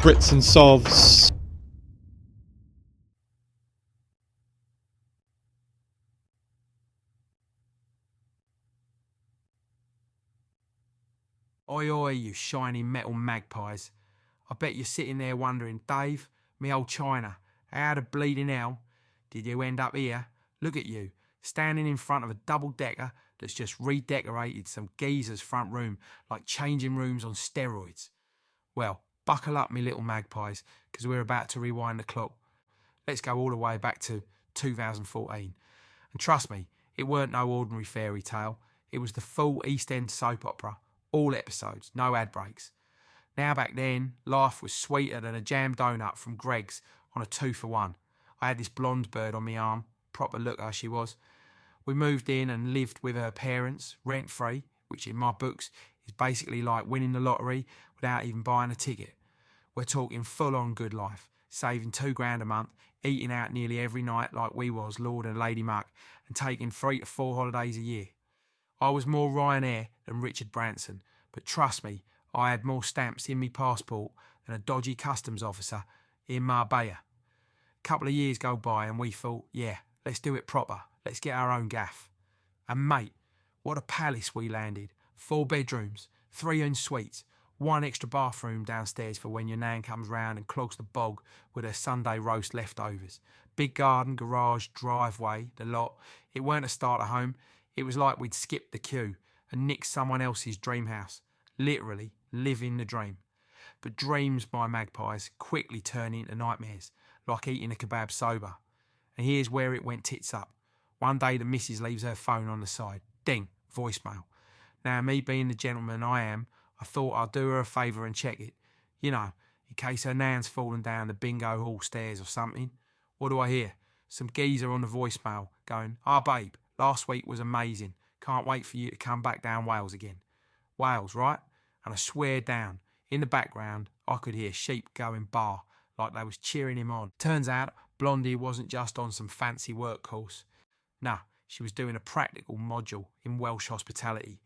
Brits and Sovs. Oi oi, you shiny metal magpies. I bet you're sitting there wondering, Dave, me old China, how the bleeding hell did you end up here? Look at you, standing in front of a double-decker that's just redecorated some geezer's front room like changing rooms on steroids. Well, buckle up, me little magpies, because we're about to rewind the clock. Let's go all the way back to 2014. And trust me, it weren't no ordinary fairy tale. It was the full East End soap opera. All episodes, no ad breaks. Now back then, life was sweeter than a jam donut from Greg's on a 2-for-1. I had this blonde bird on my arm, proper looker she was. We moved in and lived with her parents, rent-free, which in my books is basically like winning the lottery without even buying a ticket. We're talking full-on good life, saving $2,000 a month, eating out nearly every night like we was Lord and Lady Muck, and taking 3 to 4 holidays a year. I was more Ryanair than Richard Branson, but trust me, I had more stamps in me passport than a dodgy customs officer in Marbella. A couple of years go by and we thought, yeah, let's do it proper. Let's get our own gaff. And mate, what a palace we landed. 4 bedrooms, 3 en suites, 1 extra bathroom downstairs for when your nan comes round and clogs the bog with her Sunday roast leftovers. Big garden, garage, driveway, the lot. It weren't a starter home. It was like we'd skipped the queue and nicked someone else's dream house. Literally living the dream. But dreams, my magpies, quickly turn into nightmares, like eating a kebab sober. And here's where it went tits up. One day the missus leaves her phone on the side. Ding, voicemail. Now, me being the gentleman I am, I thought I'd do her a favour and check it. You know, in case her nan's fallen down the bingo hall stairs or something. What do I hear? Some geezer on the voicemail going, babe, last week was amazing. Can't wait for you to come back down Wales again. Wales, right? And I swear down, in the background, I could hear sheep going bar, like they was cheering him on. Turns out, Blondie wasn't just on some fancy work course. No, she was doing a practical module in Welsh hospitality,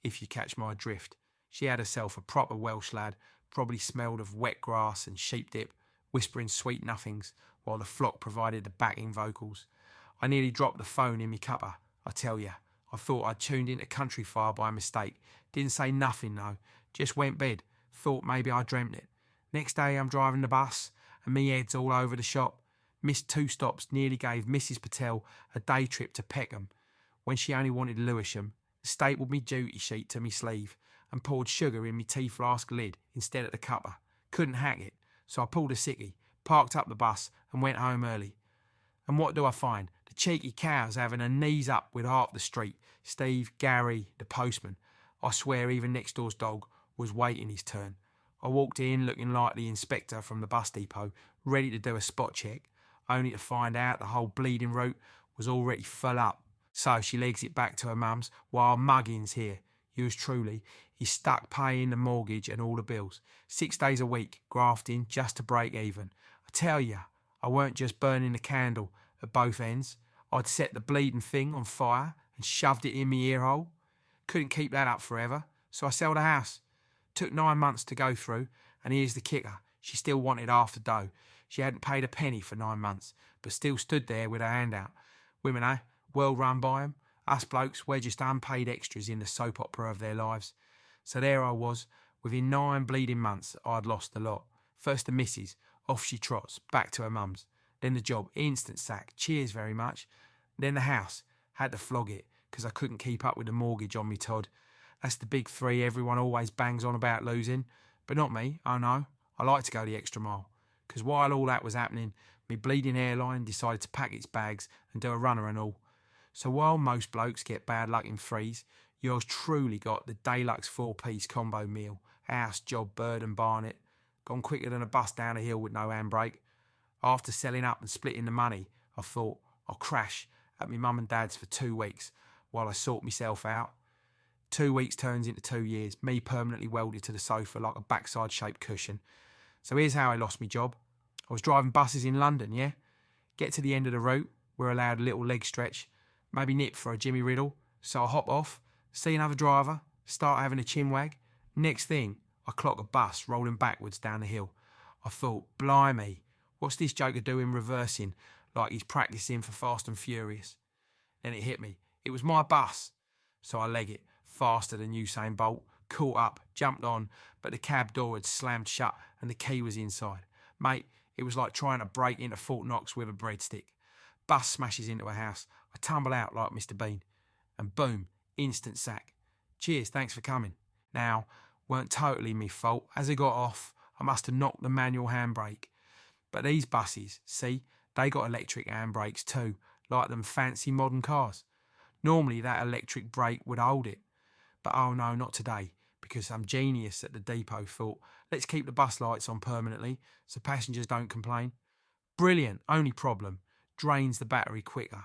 if you catch my drift. She had herself a proper Welsh lad, probably smelled of wet grass and sheep dip, whispering sweet nothings, while the flock provided the backing vocals. I nearly dropped the phone in me cuppa, I tell ya. I thought I'd tuned into Country Fire by mistake. Didn't say nothing though, just went bed. Thought maybe I dreamt it. Next day I'm driving the bus and me head's all over the shop. Missed 2 stops, nearly gave Mrs. Patel a day trip to Peckham when she only wanted Lewisham. Stapled me duty sheet to me sleeve and poured sugar in me tea flask lid instead of the cuppa. Couldn't hack it, so I pulled a sickie, parked up the bus and went home early. And what do I find? The cheeky cows having her knees up with half the street. Steve, Gary, the postman. I swear even next door's dog was waiting his turn. I walked in looking like the inspector from the bus depot, ready to do a spot check, only to find out the whole bleeding route was already full up. So she legs it back to her mum's while Muggins here, yours truly, is stuck paying the mortgage and all the bills. 6 days a week, grafting just to break even. I tell ya, I weren't just burning the candle at both ends. I'd set the bleeding thing on fire and shoved it in me ear hole. Couldn't keep that up forever, so I sold the house. Took 9 months to go through, and here's the kicker. She still wanted half the dough. She hadn't paid a penny for 9 months, but still stood there with her hand out. Women, eh? World run by 'em. Us blokes, we're just unpaid extras in the soap opera of their lives. So there I was. Within 9 bleeding months, I'd lost the lot. First the missus, off she trots, back to her mum's. Then the job, instant sack, cheers very much. Then the house, had to flog it, because I couldn't keep up with the mortgage on me Todd. That's the big 3 everyone always bangs on about losing. But not me, oh no. I like to go the extra mile. Because while all that was happening, me bleeding airline decided to pack its bags and do a runner and all. So while most blokes get bad luck in 3s, yours truly got the deluxe 4-piece combo meal. House, job, bird and barnet. Gone quicker than a bus down a hill with no handbrake. After selling up and splitting the money, I thought I'll crash at my mum and dad's for 2 weeks while I sort myself out. 2 weeks turns into 2 years, me permanently welded to the sofa like a backside-shaped cushion. So here's how I lost my job. I was driving buses in London, yeah? Get to the end of the route, we're allowed a little leg stretch, maybe nip for a Jimmy Riddle. So I hop off, see another driver, start having a chin wag. Next thing, I clock a bus rolling backwards down the hill. I thought, blimey, what's this joker doing reversing like he's practising for Fast and Furious? Then it hit me. It was my bus. So I leg it, faster than Usain Bolt, caught up, jumped on, but the cab door had slammed shut and the key was inside. Mate, it was like trying to break into Fort Knox with a breadstick. Bus smashes into a house. I tumble out like Mr. Bean. And boom, instant sack. Cheers, thanks for coming. Now, weren't totally me fault. As I got off, I must have knocked the manual handbrake. But these buses, see, they got electric handbrakes too, like them fancy modern cars. Normally that electric brake would hold it. But oh no, not today, because some genius at the depot thought, let's keep the bus lights on permanently so passengers don't complain. Brilliant, only problem, drains the battery quicker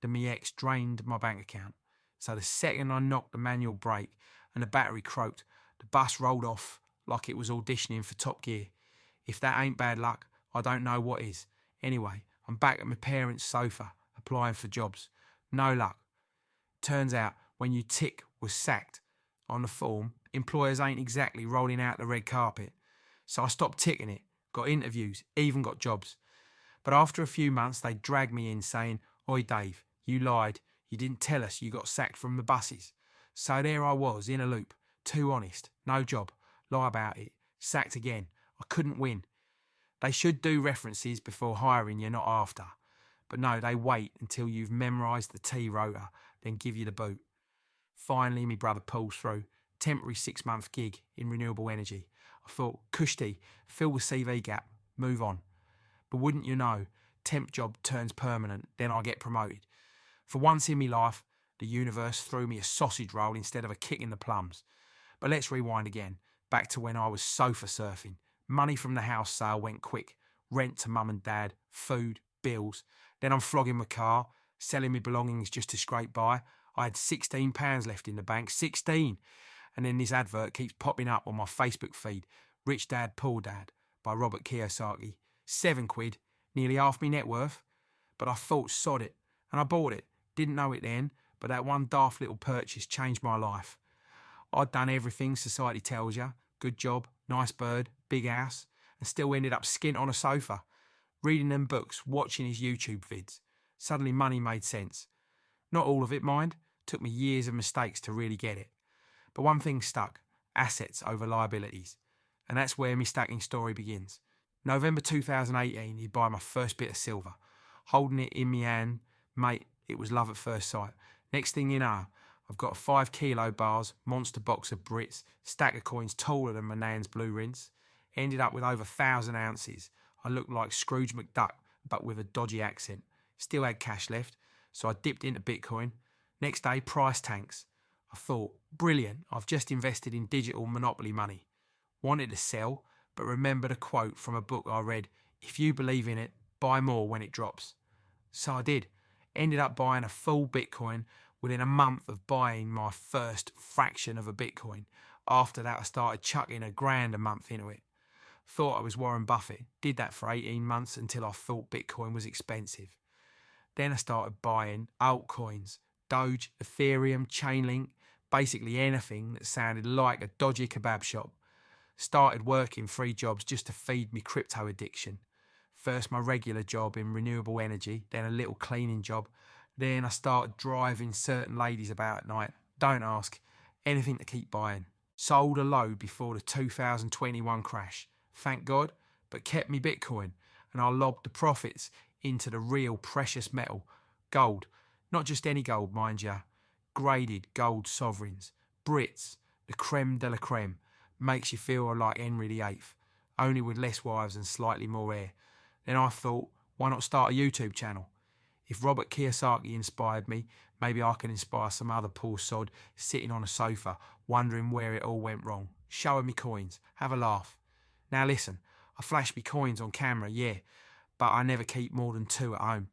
than me ex drained my bank account. So the second I knocked the manual brake and the battery croaked, the bus rolled off like it was auditioning for Top Gear. If that ain't bad luck, I don't know what is. Anyway, I'm back at my parents' sofa, applying for jobs. No luck. Turns out, when you tick was sacked on the form, employers ain't exactly rolling out the red carpet. So I stopped ticking it, got interviews, even got jobs. But after a few months, they dragged me in saying, "Oi Dave, you lied. You didn't tell us you got sacked from the buses." So there I was, in a loop. Too honest. No job. Lie about it. Sacked again. I couldn't win. They should do references before hiring you, not after. But no, they wait until you've memorised the T-rota, then give you the boot. Finally, me brother pulls through. Temporary 6-month gig in renewable energy. I thought, cushy, fill the CV gap, move on. But wouldn't you know, temp job turns permanent, then I get promoted. For once in me life, the universe threw me a sausage roll instead of a kick in the plums. But let's rewind again, back to when I was sofa surfing. Money from the house sale went quick. Rent to mum and dad, food, bills. Then I'm flogging my car, selling my belongings just to scrape by. I had £16 left in the bank, 16. And then this advert keeps popping up on my Facebook feed. Rich Dad, Poor Dad by Robert Kiyosaki. £7, nearly half me net worth. But I thought, sod it. And I bought it. Didn't know it then, but that one daft little purchase changed my life. I'd done everything society tells you. Good job, nice bird, big house, and still ended up skint on a sofa, reading them books, watching his YouTube vids. Suddenly money made sense. Not all of it, mind. Took me years of mistakes to really get it. But one thing stuck, assets over liabilities. And that's where my stacking story begins. November 2018, he'd buy my first bit of silver. Holding it in my hand, mate, it was love at first sight. Next thing you know, I've got 5 kilo bars, monster box of Brits, stack of coins taller than my nan's blue rinse. Ended up with over 1,000 ounces. I looked like Scrooge McDuck, but with a dodgy accent. Still had cash left, so I dipped into Bitcoin. Next day, price tanks. I thought, brilliant, I've just invested in digital monopoly money. Wanted to sell, but remembered a quote from a book I read, if you believe in it, buy more when it drops. So I did. Ended up buying a full Bitcoin within a month of buying my first fraction of a Bitcoin. After that, I started chucking $1,000 a month into it. Thought I was Warren Buffett. Did that for 18 months until I thought Bitcoin was expensive. Then I started buying altcoins, Doge, Ethereum, Chainlink, basically anything that sounded like a dodgy kebab shop. Started working 3 jobs just to feed me crypto addiction. First my regular job in renewable energy, then a little cleaning job. Then I started driving certain ladies about at night. Don't ask. Anything to keep buying. Sold a load before the 2021 crash. Thank God, but kept me Bitcoin. And I lobbed the profits into the real precious metal. Gold. Not just any gold, mind ya. Graded gold sovereigns. Brits. The creme de la creme. Makes you feel like Henry VIII. Only with less wives and slightly more hair. Then I thought, why not start a YouTube channel? If Robert Kiyosaki inspired me, maybe I can inspire some other poor sod sitting on a sofa, wondering where it all went wrong. Showing me coins. Have a laugh. Now listen, I flash me coins on camera, yeah, but I never keep more than 2 at home.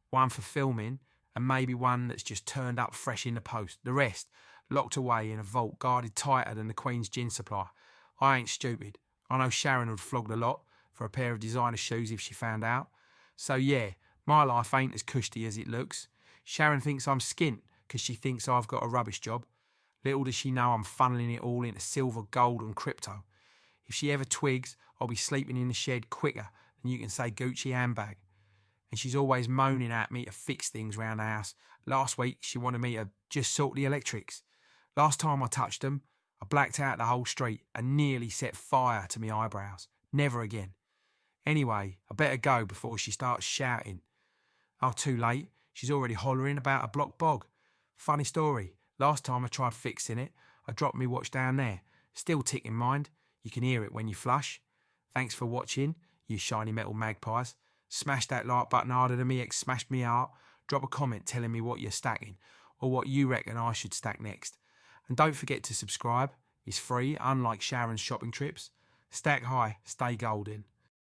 One for filming, and maybe one that's just turned up fresh in the post. The rest, locked away in a vault guarded tighter than the Queen's gin supply. I ain't stupid. I know Sharon would flog the lot for a pair of designer shoes if she found out. So yeah, my life ain't as cushy as it looks. Sharon thinks I'm skint because she thinks I've got a rubbish job. Little does she know I'm funneling it all into silver, gold and crypto. If she ever twigs, I'll be sleeping in the shed quicker than you can say Gucci handbag. And she's always moaning at me to fix things round the house. Last week, she wanted me to just sort the electrics. Last time I touched them, I blacked out the whole street and nearly set fire to my eyebrows. Never again. Anyway, I better go before she starts shouting. Oh, too late. She's already hollering about a block bog. Funny story. Last time I tried fixing it, I dropped my watch down there. Still ticking, mind. You can hear it when you flush. Thanks for watching, you shiny metal magpies. Smash that like button harder than me ex smashed me heart. Drop a comment telling me what you're stacking or what you reckon I should stack next. And don't forget to subscribe. It's free, unlike Sharon's shopping trips. Stack high, stay golden.